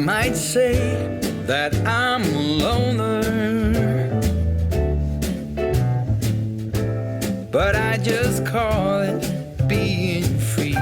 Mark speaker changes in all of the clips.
Speaker 1: might say that I'm a loner, but I just call it being free.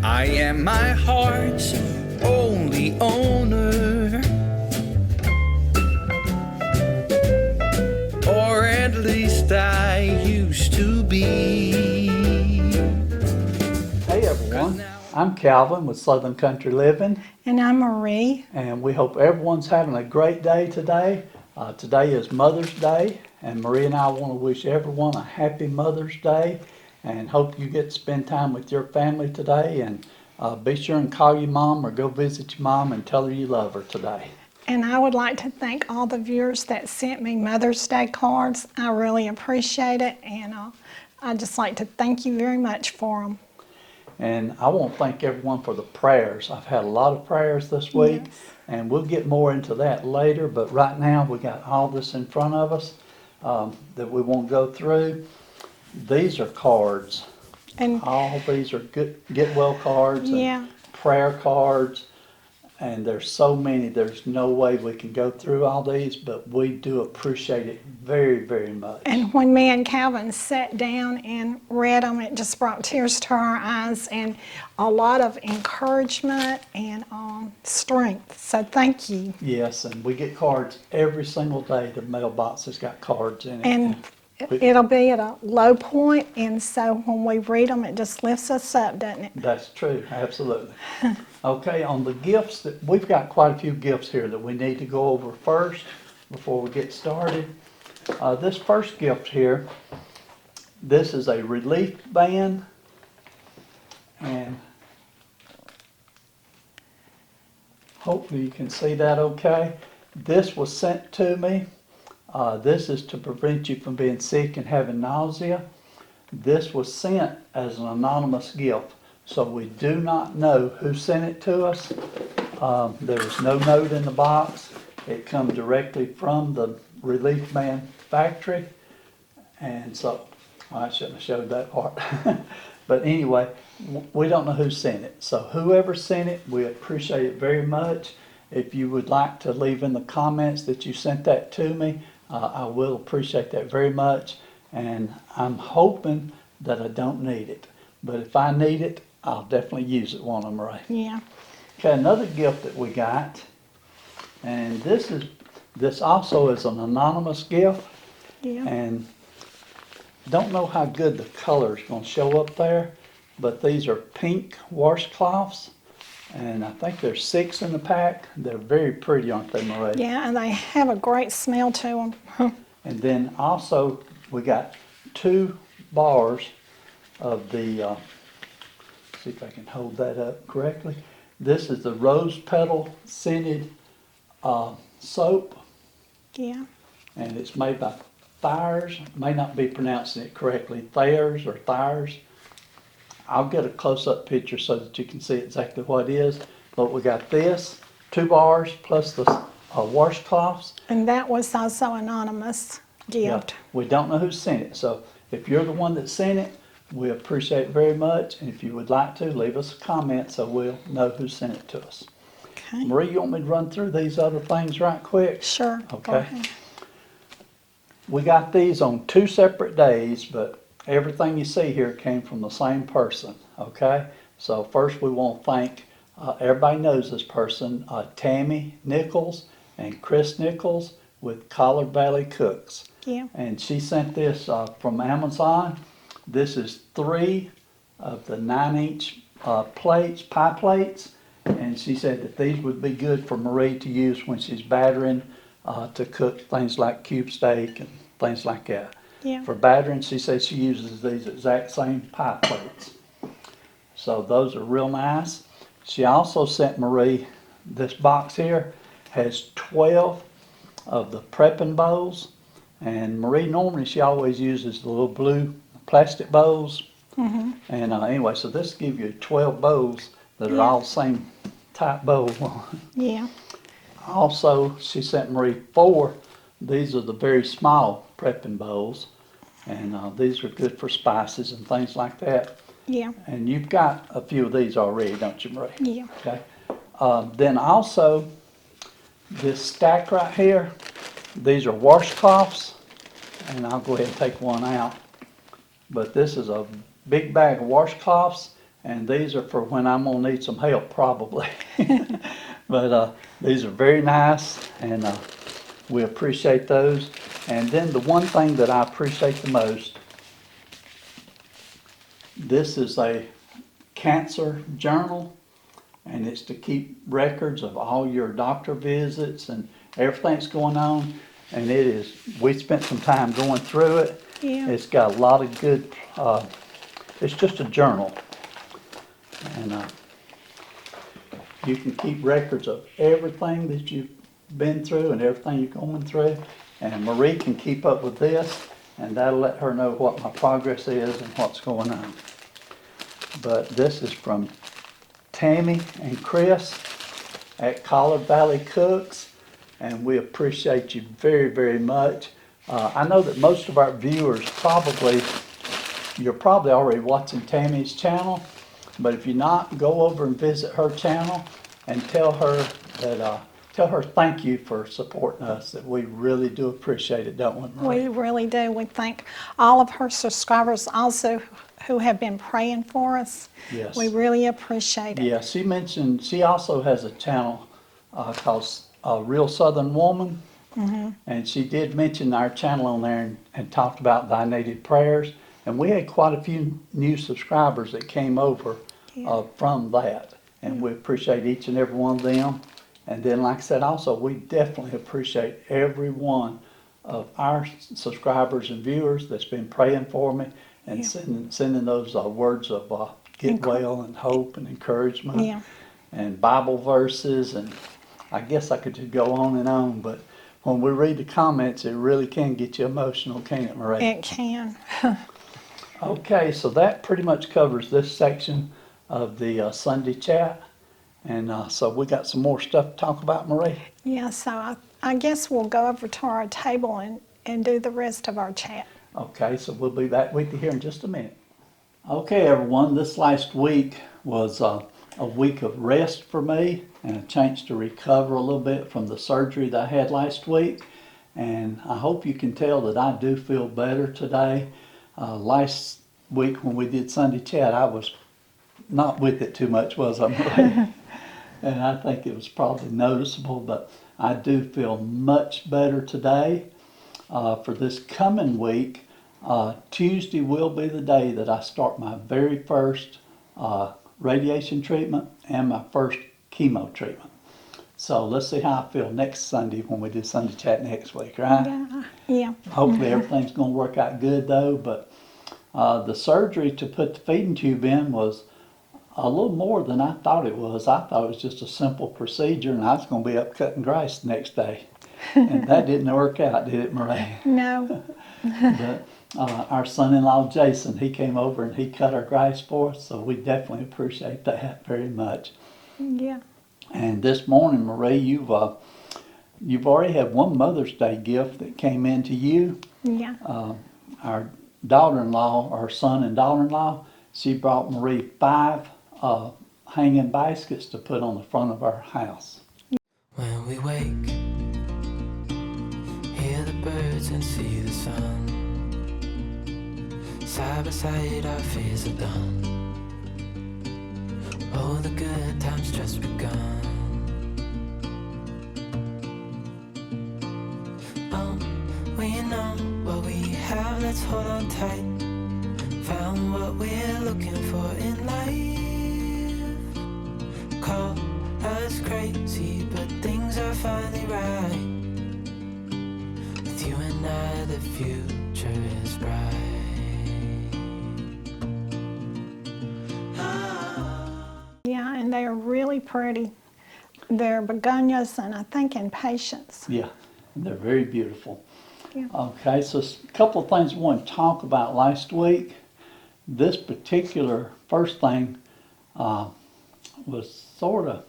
Speaker 1: I am my heart's only owner, or at least I used to be.
Speaker 2: Hey everyone, I'm Calvin with Southern Country Living.
Speaker 3: And I'm Marie.
Speaker 2: And we hope everyone's having a great day today. Today is Mother's Day, and Marie and I want to wish everyone a happy Mother's Day and hope you get to spend time with your family today. And be sure and call your mom or go visit your mom and tell her you love her today.
Speaker 3: And I would like to thank all the viewers that sent me Mother's Day cards. I really appreciate it, and I'd just like to thank you very much for them.
Speaker 2: And I want to thank everyone for the prayers. I've had a lot of prayers this week,
Speaker 3: Yes.
Speaker 2: and we'll get more into that later. But right now, we got all this in front of us that we won't go through. These are cards.
Speaker 3: And
Speaker 2: All these are good get well cards
Speaker 3: Yeah.
Speaker 2: and prayer cards, and there's so many. There's no way we can go through all these, but we do appreciate it very, very much.
Speaker 3: And when me and Calvin sat down and read them, it just brought tears to our eyes and a lot of encouragement and strength. So thank you.
Speaker 2: Yes, and we get cards every single day. The mailbox has got cards in it.
Speaker 3: And it'll be at a low point, and so when we read them, it just lifts us up, doesn't it?
Speaker 2: That's true, absolutely. Okay, on the gifts, we've got quite a few gifts here that we need to go over first before we get started. This first gift here, this is a relief band, and hopefully you can see that okay. This was sent to me. This is to prevent you from being sick and having nausea. This was sent as an anonymous gift, so we do not know who sent it to us. There was no note in the box. It comes directly from the relief band factory, and so I shouldn't have showed that part. But anyway, we don't know who sent it. So whoever sent it, we appreciate it very much. If you would like to leave in the comments that you sent that to me, I will appreciate that very much, and I'm hoping that I don't need it. But if I need it, I'll definitely use it, won't I, Marie?
Speaker 3: Yeah.
Speaker 2: Okay, another gift that we got, and this also is an anonymous gift,
Speaker 3: Yeah.
Speaker 2: and don't know how good the color is going to show up there, but these are pink washcloths. And I think there's 6 in the pack. They're very pretty, aren't they, Marie?
Speaker 3: Yeah, and they have a great smell to them.
Speaker 2: And then also we got 2 bars of the, see if I can hold that up correctly. This is the rose petal scented soap,
Speaker 3: Yeah.
Speaker 2: and it's made by Thayers. May not be pronouncing it correctly, Thayers or Thayers. I'll get a close-up picture so that you can see exactly what it is. But we got this, 2 bars plus the washcloths.
Speaker 3: And that was also anonymous gift.
Speaker 2: Yeah, we don't know who sent it. So if you're the one that sent it, we appreciate it very much. And if you would like to, leave us a comment so we'll know who sent it to us.
Speaker 3: Okay.
Speaker 2: Marie, you want me to run through these other things right quick?
Speaker 3: Sure. Go
Speaker 2: Okay.
Speaker 3: ahead.
Speaker 2: We got these on 2 separate days, but everything you see here came from the same person, okay? So first we want to thank, everybody knows this person, Tammy Nichols and Chris Nichols with Collard Valley Cooks.
Speaker 3: Yeah.
Speaker 2: And she sent this from Amazon. This is 3 of the 9-inch plates, pie plates, and she said that these would be good for Marie to use when she's battering to cook things like cube steak and things like that.
Speaker 3: Yeah.
Speaker 2: For battering, she says she uses these exact same pie plates. So those are real nice. She also sent Marie, this box here has 12 of the prepping bowls. And Marie, normally she always uses the little blue plastic bowls.
Speaker 3: Mm-hmm.
Speaker 2: And anyway, so this gives you 12 bowls that are
Speaker 3: Yeah.
Speaker 2: all the same type bowl.
Speaker 3: Yeah.
Speaker 2: Also, she sent Marie 4. These are the very small prepping bowls, and these are good for spices and things like that.
Speaker 3: Yeah,
Speaker 2: And you've got a few of these already, don't you, Marie?
Speaker 3: yeah.
Speaker 2: Okay. Then also, this stack right here, these are washcloths, and I'll go ahead and take one out. But this is a big bag of washcloths, and these are for when I'm gonna need some help probably. But these are very nice, and we appreciate those. And then the one thing that I appreciate the most, this is a cancer journal, and it's to keep records of all your doctor visits and everything that's going on. And it is, we spent some time going through it.
Speaker 3: Yeah.
Speaker 2: It's got a lot of good, it's just a journal. And you can keep records of everything that you've been through and everything you're going through. And Marie can keep up with this, and that'll let her know what my progress is and what's going on. But this is from Tammy and Chris at Collard Valley Cooks, and we appreciate you very, very much. I know that most of our viewers you're probably already watching Tammy's channel, but if you're not, go over and visit her channel and tell her thank you for supporting us, that we really do appreciate it, don't we, Marie?
Speaker 3: We really do. We thank all of her subscribers also who have been praying for us.
Speaker 2: Yes.
Speaker 3: We really appreciate it.
Speaker 2: Yeah, she mentioned, she also has a channel called Real Southern Woman. And she did mention our channel on there and talked about thy native prayers. And we had quite a few new subscribers that came over from that. And we appreciate each and every one of them. And then, like I said, also, we definitely appreciate every one of our subscribers and viewers that's been praying for me and sending those words of get well and hope and encouragement.
Speaker 3: Yeah.
Speaker 2: And Bible verses, and I guess I could just go on, but when we read the comments, it really can get you emotional, can't it, Marie?
Speaker 3: It can.
Speaker 2: Okay, so that pretty much covers this section of the Sunday chat. And so we got some more stuff to talk about, Marie.
Speaker 3: Yeah, so I guess we'll go over to our table and do the rest of our chat.
Speaker 2: Okay, so we'll be back with you here in just a minute. Okay, everyone, this last week was a week of rest for me and a chance to recover a little bit from the surgery that I had last week. And I hope you can tell that I do feel better today. Last week when we did Sunday chat, I was not with it too much, was I, Marie? And I think it was probably noticeable, but I do feel much better today. For this coming week, Tuesday will be the day that I start my very first radiation treatment and my first chemo treatment. So let's see how I feel next Sunday when we do Sunday chat next week, right?
Speaker 3: Yeah.
Speaker 2: Hopefully everything's going to work out good though, but the surgery to put the feeding tube in was a little more than I thought it was. I thought it was just a simple procedure and I was going to be up cutting grass the next day. And that didn't work out, did it, Marie?
Speaker 3: No.
Speaker 2: But our son-in-law Jason, he came over and he cut our grass for us, so we definitely appreciate that very much.
Speaker 3: Yeah.
Speaker 2: And this morning, Marie, you've already had one Mother's Day gift that came in to you.
Speaker 3: Yeah.
Speaker 2: Our daughter-in-law, our son and daughter-in-law, she brought Marie 5 hanging baskets to put on the front of our house.
Speaker 1: When we wake, hear the birds and see the sun. Side by side our fears are done. Oh, the good times just begun. We know what we have, let's hold on tight. Found what we're looking for in life. Call us crazy, but things are finally right. With you and I, the future is bright.
Speaker 3: Yeah, and they are really pretty. They're begonias and I think impatiens.
Speaker 2: Yeah, and they're very beautiful.
Speaker 3: Yeah.
Speaker 2: Okay, so a couple of things I want to talk about last week. This particular first thing was sort of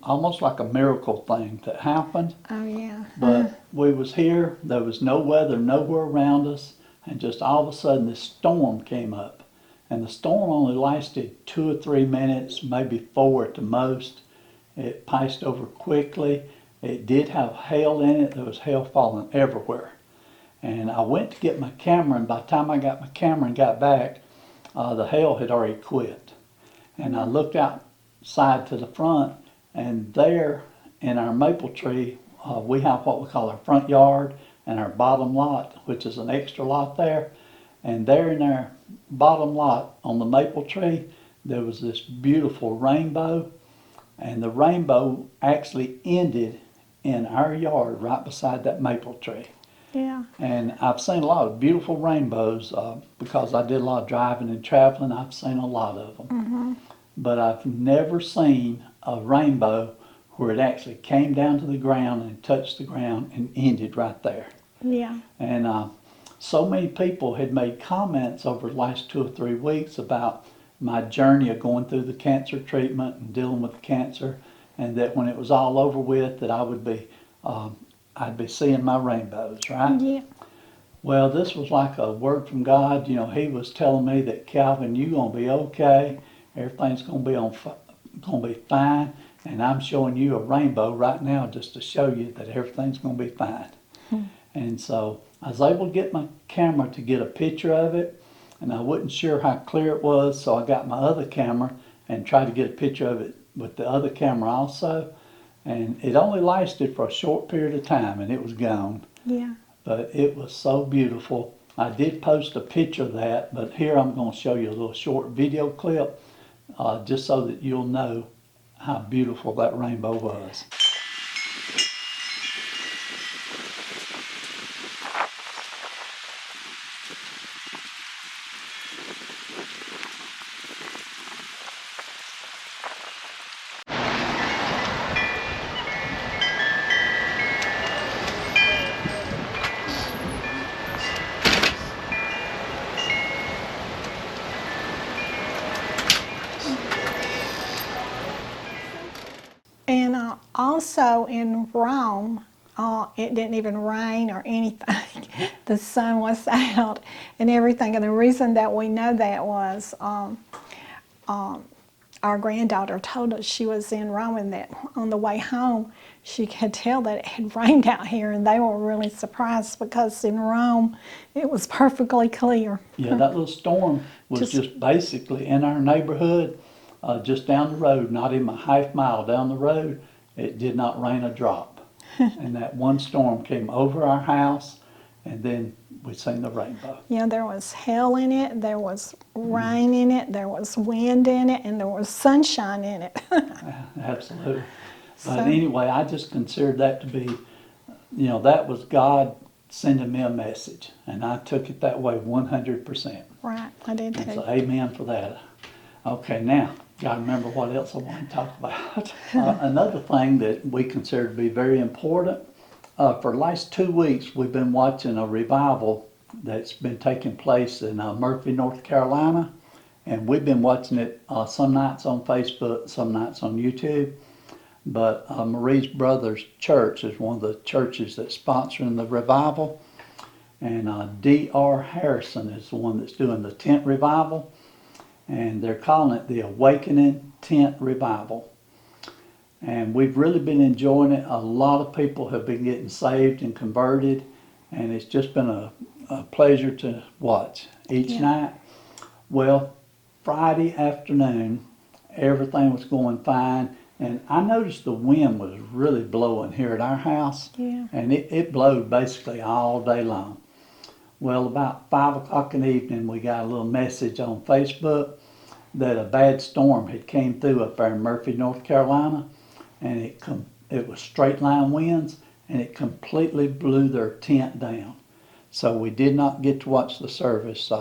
Speaker 2: almost like a miracle thing that happened.
Speaker 3: Oh, yeah.
Speaker 2: But we was here, there was no weather nowhere around us, and just all of a sudden this storm came up. And the storm only lasted 2 or 3 minutes, maybe 4 at the most. It passed over quickly. It did have hail in it. There was hail falling everywhere. And I went to get my camera, and by the time I got my camera and got back, the hail had already quit. And I looked outside to the front, and there in our maple tree, we have what we call our front yard and our bottom lot, which is an extra lot there. And there in our bottom lot on the maple tree, there was this beautiful rainbow. And the rainbow actually ended in our yard right beside that maple tree.
Speaker 3: Yeah.
Speaker 2: And I've seen a lot of beautiful rainbows because I did a lot of driving and traveling. I've seen a lot of them.
Speaker 3: Mm-hmm.
Speaker 2: But I've never seen a rainbow where it actually came down to the ground and touched the ground and ended right there.
Speaker 3: Yeah.
Speaker 2: And so many people had made comments over the last 2 or 3 weeks about my journey of going through the cancer treatment and dealing with cancer, and that when it was all over with, that I would be, I'd be seeing my rainbows, right?
Speaker 3: Yeah.
Speaker 2: Well, this was like a word from God. You know, He was telling me that, Calvin, you're gonna be okay. Everything's gonna be fine, and I'm showing you a rainbow right now just to show you that everything's gonna be fine. And so I was able to get my camera to get a picture of it, and I wasn't sure how clear it was, so I got my other camera and tried to get a picture of it with the other camera also. And it only lasted for a short period of time, and it was gone.
Speaker 3: Yeah.
Speaker 2: But it was so beautiful. I did post a picture of that, but here I'm going to show you a little short video clip just so that you'll know how beautiful that rainbow was.
Speaker 3: And also in Rome, it didn't even rain or anything. The sun was out and everything. And the reason that we know that was our granddaughter told us she was in Rome, and that on the way home she could tell that it had rained out here, and they were really surprised because in Rome it was perfectly clear.
Speaker 2: Yeah, that little storm was just basically in our neighborhood, just down the road, not even a half mile down the road. It did not rain a drop. And that one storm came over our house, and then we seen the rainbow.
Speaker 3: Yeah, there was hail in it, there was rain in it, there was wind in it, and there was sunshine in it.
Speaker 2: Absolutely.
Speaker 3: So-
Speaker 2: But anyway, I just considered that to be, you know, that was God sending me a message, and I took it that way 100%.
Speaker 3: Right, I did
Speaker 2: And
Speaker 3: too.
Speaker 2: so amen for that. Okay, now, gotta remember what else I want to talk about. Another thing that we consider to be very important, for the last 2 weeks, we've been watching a revival that's been taking place in Murphy, North Carolina. And we've been watching it some nights on Facebook, some nights on YouTube. But Marie's Brothers Church is one of the churches that's sponsoring the revival. And D.R. Harrison is the one that's doing the tent revival. And they're calling it the Awakening Tent Revival. And we've really been enjoying it. A lot of people have been getting saved and converted, and it's just been a pleasure to watch each night. Well, Friday afternoon, everything was going fine, and I noticed the wind was really blowing here at our house, and it blowed basically all day long. Well, about 5 o'clock in the evening, we got a little message on Facebook that a bad storm had came through up there in Murphy, North Carolina, and it was straight line winds, and it completely blew their tent down. So we did not get to watch the service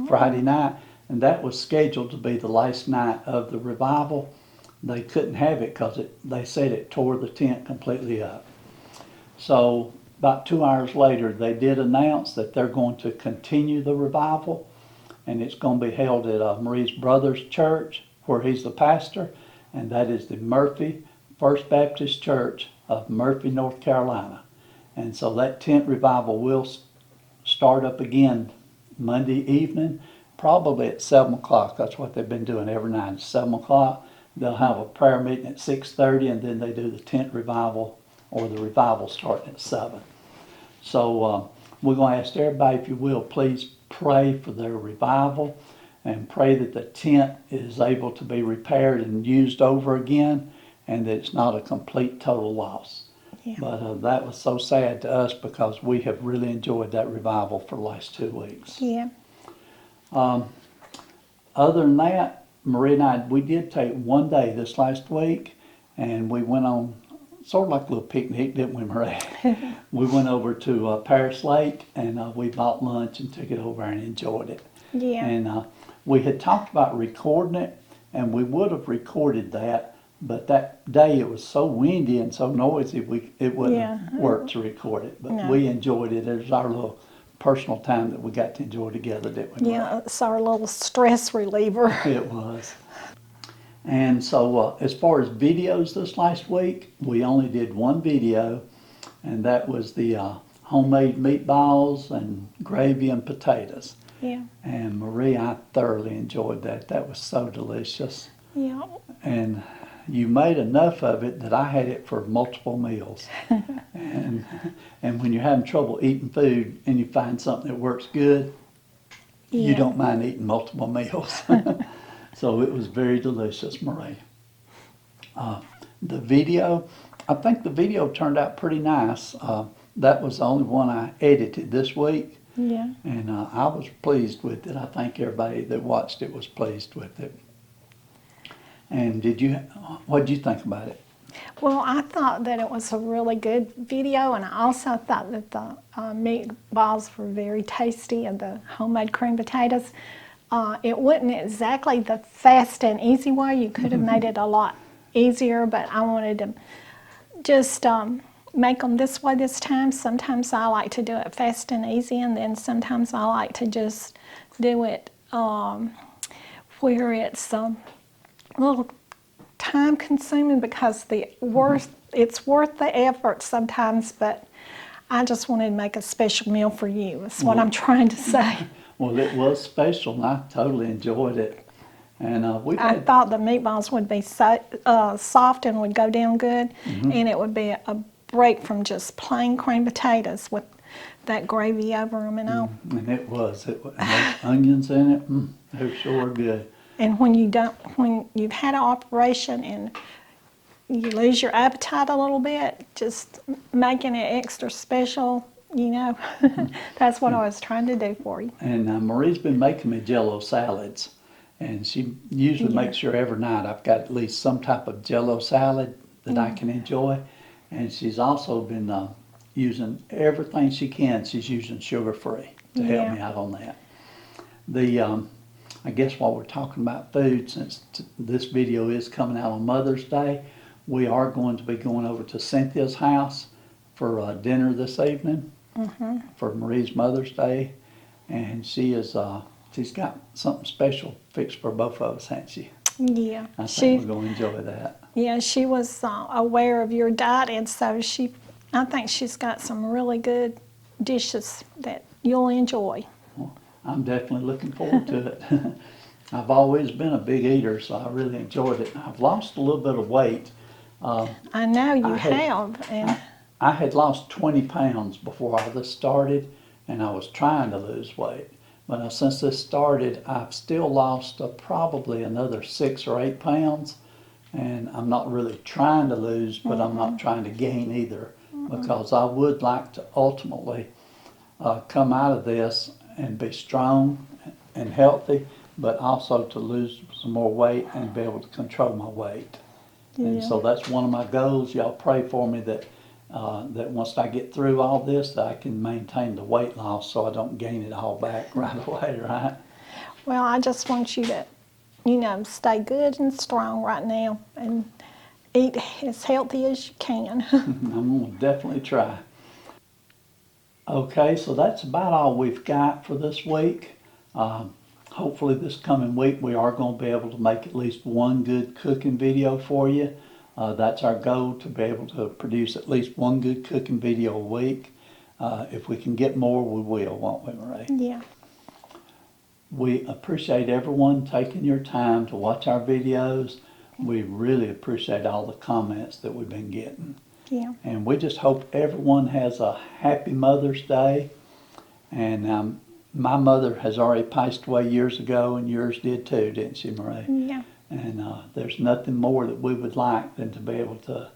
Speaker 2: Friday night, and that was scheduled to be the last night of the revival. They couldn't have it because they said it tore the tent completely up. So about 2 hours later, they did announce that they're going to continue the revival, and it's going to be held at Marie's Brothers Church, where he's the pastor, and that is the Murphy First Baptist Church of Murphy, North Carolina. And so that tent revival will start up again Monday evening, probably at 7 o'clock. That's what they've been doing every night, at 7 o'clock. They'll have a prayer meeting at 6:30, and then they do the tent revival, or the revival starting at 7. So we're going to ask everybody, if you will, please pray for their revival and pray that the tent is able to be repaired and used over again, and that it's not a complete total loss.
Speaker 3: Yeah.
Speaker 2: But that was so sad to us because we have really enjoyed that revival for the last 2 weeks.
Speaker 3: Yeah.
Speaker 2: Other than that, Marie and I, we did take one day this last week, and we went on sort of like a little picnic, didn't we, Marie? We went over to Paris Lake, and we bought lunch and took it over and enjoyed it.
Speaker 3: Yeah.
Speaker 2: And we had talked about recording it, and we would have recorded that, but that day it was so windy and so noisy, it wouldn't work to record it. But
Speaker 3: No.
Speaker 2: we enjoyed it. It was our little personal time that we got to enjoy together, didn't we?
Speaker 3: Yeah, it's our little stress reliever.
Speaker 2: It was. And so as far as videos this last week, we only did one video, and that was the homemade meatballs and gravy and potatoes.
Speaker 3: Yeah.
Speaker 2: And Marie, I thoroughly enjoyed that. That was so delicious.
Speaker 3: Yeah.
Speaker 2: And you made enough of it that I had it for multiple meals. and when you're having trouble eating food and you find something that works good, you
Speaker 3: Yeah.
Speaker 2: don't mind eating multiple meals. So it was very delicious, Marie. The video, I think the video turned out pretty nice. That was the only one I edited this week.
Speaker 3: Yeah.
Speaker 2: And I was pleased with it. I think everybody that watched it was pleased with it. And what did you think about it?
Speaker 3: Well, I thought that it was a really good video, and I also thought that the meatballs were very tasty, and the homemade cream potatoes. It wasn't exactly the fast and easy way. You could have made it a lot easier, but I wanted to just make them this way this time. Sometimes I like to do it fast and easy, and then sometimes I like to just do it where it's a little time consuming, because it's worth the effort sometimes, but I just wanted to make a special meal for you. That's what I'm trying to say.
Speaker 2: Well, it was special, and I totally enjoyed it. And
Speaker 3: I thought the meatballs would be soft and would go down good, and it would be a break from just plain cream potatoes with that gravy over them and all.
Speaker 2: And it was. And those onions in it, they sure good.
Speaker 3: And when you've had an operation and you lose your appetite a little bit, just making it extra special, that's what I was trying to do for you.
Speaker 2: And Marie's been making me Jell-O salads, and she usually makes sure every night I've got at least some type of Jell-O salad that I can enjoy. And she's also been using everything she can. She's using sugar-free to help me out on that. I guess while we're talking about food, since this video is coming out on Mother's Day, we are going to be going over to Cynthia's house for dinner this evening for Marie's Mother's Day, and she's got something special fixed for both of us, hasn't she?
Speaker 3: Yeah.
Speaker 2: I think we're going to enjoy that.
Speaker 3: Yeah, she was aware of your diet, and so I think she's got some really good dishes that you'll enjoy.
Speaker 2: I'm definitely looking forward to it. I've always been a big eater, so I really enjoyed it. I've lost a little bit of weight.
Speaker 3: I know you have. And
Speaker 2: I had lost 20 pounds before all this started, and I was trying to lose weight. But since this started, I've still lost probably another 6 or 8 pounds, and I'm not really trying to lose, but I'm not trying to gain either, because I would like to ultimately come out of this and be strong and healthy, but also to lose some more weight and be able to control my weight. And so that's one of my goals. Y'all pray for me that once I get through all this, that I can maintain the weight loss so I don't gain it all back right away, right?
Speaker 3: Well, I just want you to, stay good and strong right now and eat as healthy as you can.
Speaker 2: I'm going to definitely try. Okay, so that's about all we've got for this week. Hopefully this coming week we are going to be able to make at least one good cooking video for you. That's our goal, to be able to produce at least one good cooking video a week. If we can get more, we will, won't we, Marie?
Speaker 3: Yeah.
Speaker 2: We appreciate everyone taking your time to watch our videos. We really appreciate all the comments that we've been getting.
Speaker 3: Yeah.
Speaker 2: And we just hope everyone has a happy Mother's Day. And my mother has already passed away years ago, and yours did too, didn't she, Marie?
Speaker 3: Yeah.
Speaker 2: And there's nothing more that we would like than to be able to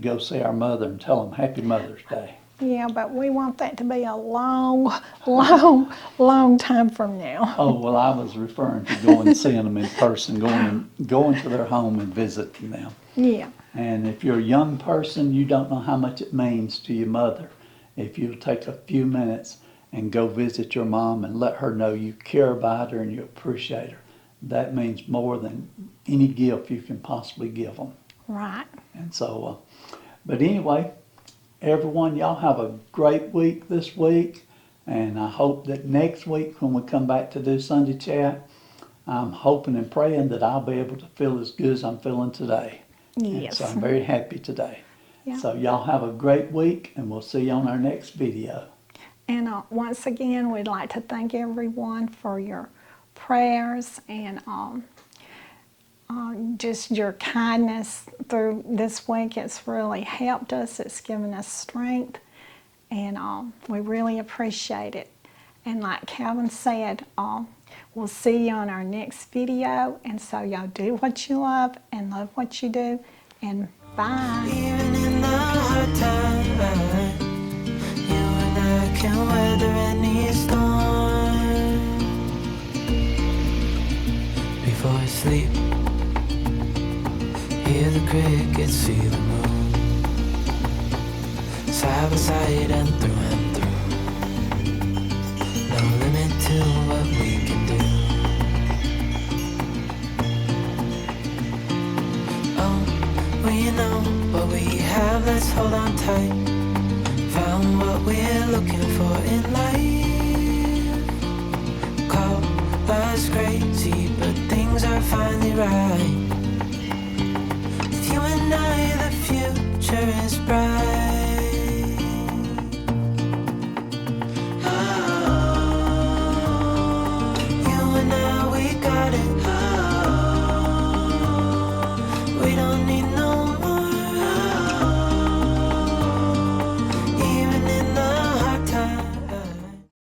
Speaker 2: go see our mother and tell them Happy Mother's Day.
Speaker 3: Yeah, but we want that to be a long, long time from now.
Speaker 2: Oh, well, I was referring to going and seeing them in person, going to their home and visiting them.
Speaker 3: Yeah.
Speaker 2: And if you're a young person, you don't know how much it means to your mother. If you'll take a few minutes and go visit your mom and let her know you care about her and you appreciate her, that means more than any gift you can possibly give them.
Speaker 3: Right.
Speaker 2: And so, but anyway, everyone, y'all have a great week this week. And I hope that next week when we come back to do Sunday chat, I'm hoping and praying that I'll be able to feel as good as I'm feeling today.
Speaker 3: Yes.
Speaker 2: And so I'm very happy today.
Speaker 3: Yeah.
Speaker 2: So y'all have a great week, and we'll see you on our next video.
Speaker 3: And once again, we'd like to thank everyone for your prayers and just your kindness through this week. It's really helped us. It's given us strength, and we really appreciate it. And like Calvin said, we'll see you on our next video. And so y'all do what you love and love what you do. And bye.
Speaker 1: Even in the hard times, you and I can weather any storm. Before I sleep, hear the crickets, see the moon, side by side and through. No limit to what we can do. Oh, we know what we have, let's hold on tight. Found what we're looking for in life. Call us crazy, but things are finally right. With you and I, the future is bright.